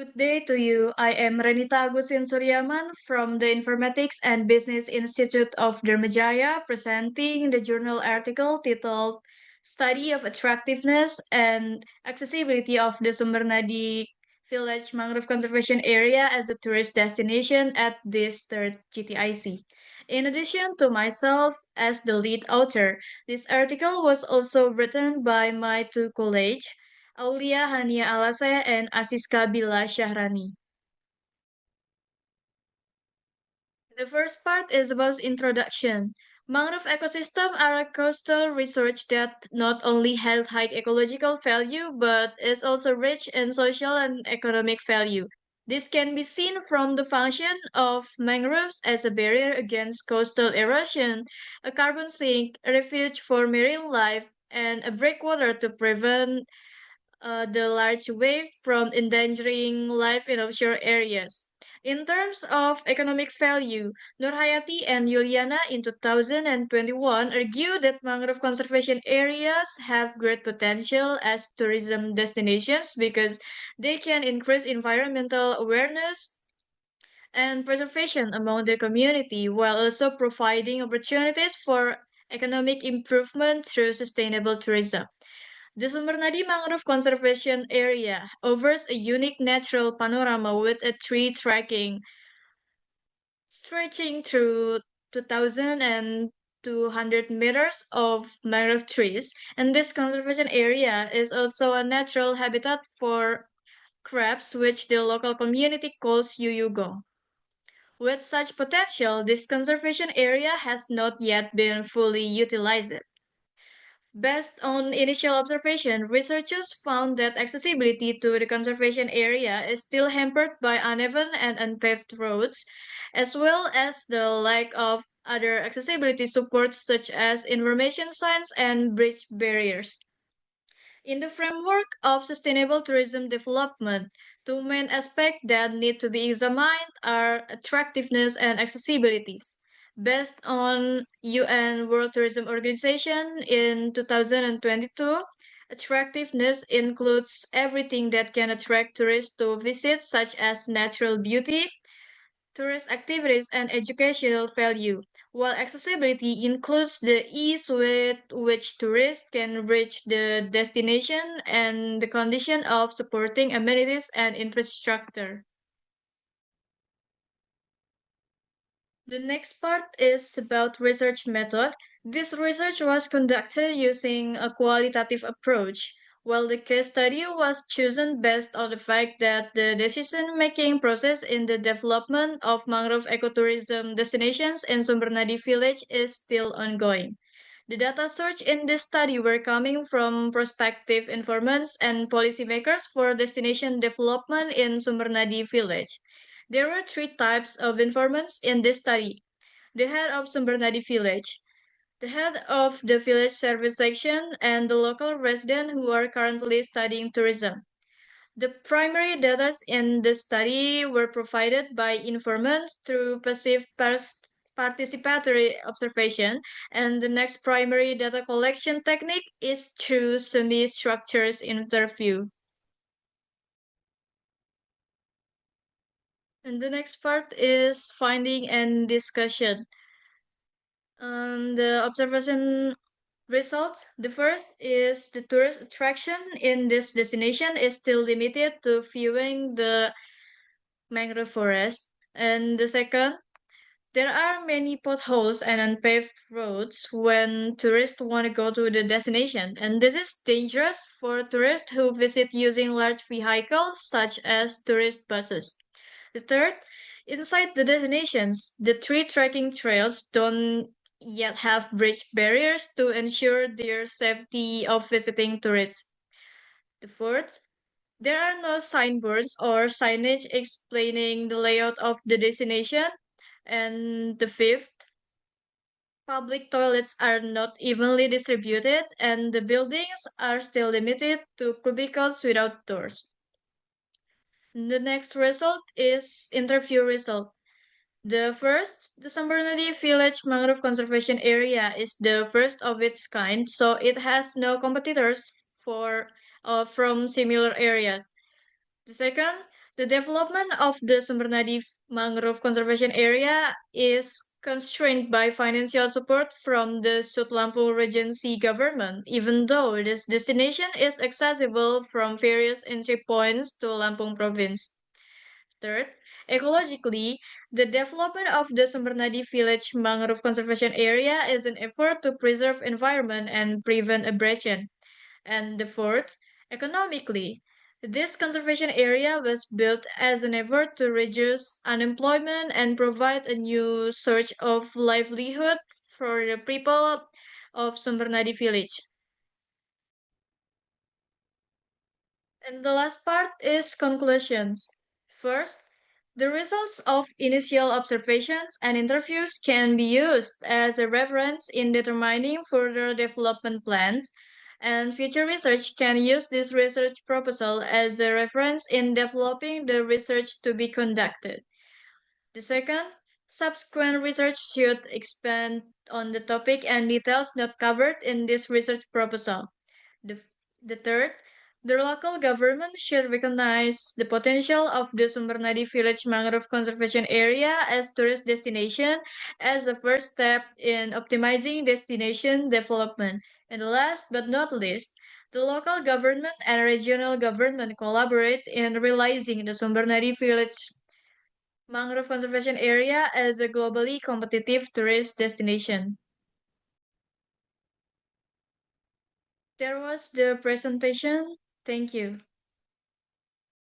Good day to you. I am Renita Agusin Suryaman from the Informatics and Business Institute of Dharmajaya, presenting the journal article titled Study of Attractiveness and Accessibility of the Sumbernadi Village Mangrove Conservation Area as a tourist destination at this third GTIC. In addition to myself as the lead author, this article was also written by my two colleagues, Aulia Hania Alase and Asiska Bila Shahrani. The first part is about introduction. Mangrove ecosystem are a coastal research that not only has high ecological value but is also rich in social and economic value. This can be seen from the function of mangroves as a barrier against coastal erosion, a carbon sink, a refuge for marine life, and a breakwater to prevent the large wave from endangering life in offshore areas. In terms of economic value, Nurhayati and Yuliana in 2021 argue that mangrove conservation areas have great potential as tourism destinations because they can increase environmental awareness and preservation among the community while also providing opportunities for economic improvement through sustainable tourism. The Sumbernadi Mangrove Conservation Area offers a unique natural panorama with a tree tracking stretching through 2,200 meters of mangrove trees, and this conservation area is also a natural habitat for crabs, which the local community calls yuyugong. With such potential, this conservation area has not yet been fully utilized. Based on initial observation, researchers found that accessibility to the conservation area is still hampered by uneven and unpaved roads, as well as the lack of other accessibility supports such as information signs and bridge barriers. In the framework of sustainable tourism development, two main aspects that need to be examined are attractiveness and accessibility. Based on UN World Tourism Organization in 2022, attractiveness includes everything that can attract tourists to visit, such as natural beauty, tourist activities, and educational value, while accessibility includes the ease with which tourists can reach the destination and the condition of supporting amenities and infrastructure. The next part is about research method. This research was conducted using a qualitative approach, while the case study was chosen based on the fact that the decision-making process in the development of mangrove ecotourism destinations in Sumbernadi village is still ongoing. The data source in this study were coming from prospective informants and policymakers for destination development in Sumbernadi village. There were three types of informants in this study: the head of Sumbernadi village, the head of the village service section, and the local resident who are currently studying tourism. The primary data in the study were provided by informants through passive participatory observation, and the next primary data collection technique is through semi-structured interview. And the next part is finding and discussion. The observation results. The first is the tourist attraction in this destination is still limited to viewing the mangrove forest. And the second, there are many potholes and unpaved roads when tourists want to go to the destination, and this is dangerous for tourists who visit using large vehicles such as tourist buses. The third, inside the destinations, the tree trekking trails don't yet have bridge barriers to ensure their safety of visiting tourists. The fourth, there are no signboards or signage explaining the layout of the destination. And the fifth, public toilets are not evenly distributed and the buildings are still limited to cubicles without doors. The next result is interview result. The first, the Samburnadi Village Mangrove Conservation Area is the first of its kind, so it has no competitors for from similar areas. The second, The development of the Sumbernadi Mangrove Conservation Area is constrained by financial support from the Sud Lampung Regency government, even though this destination is accessible from various entry points to Lampung province. Third, ecologically, the development of the Sumbernadi Village Mangrove Conservation Area is an effort to preserve environment and prevent abrasion. And the fourth, economically, this conservation area was built as an effort to reduce unemployment and provide a new source of livelihood for the people of Sumbernadi village. And the last part is conclusions. First, the results of initial observations and interviews can be used as a reference in determining further development plans, and future research can use this research proposal as a reference in developing the research to be conducted. The second, subsequent research should expand on the topic and details not covered in this research proposal. The, the third, the local government should recognize the potential of the Sumbernadi Village Mangrove Conservation Area as tourist destination as a first step in optimizing destination development. And last but not least, the local government and regional government collaborate in realizing the Sumbernadi Village Mangrove Conservation Area as a globally competitive tourist destination. There was the presentation. Thank you.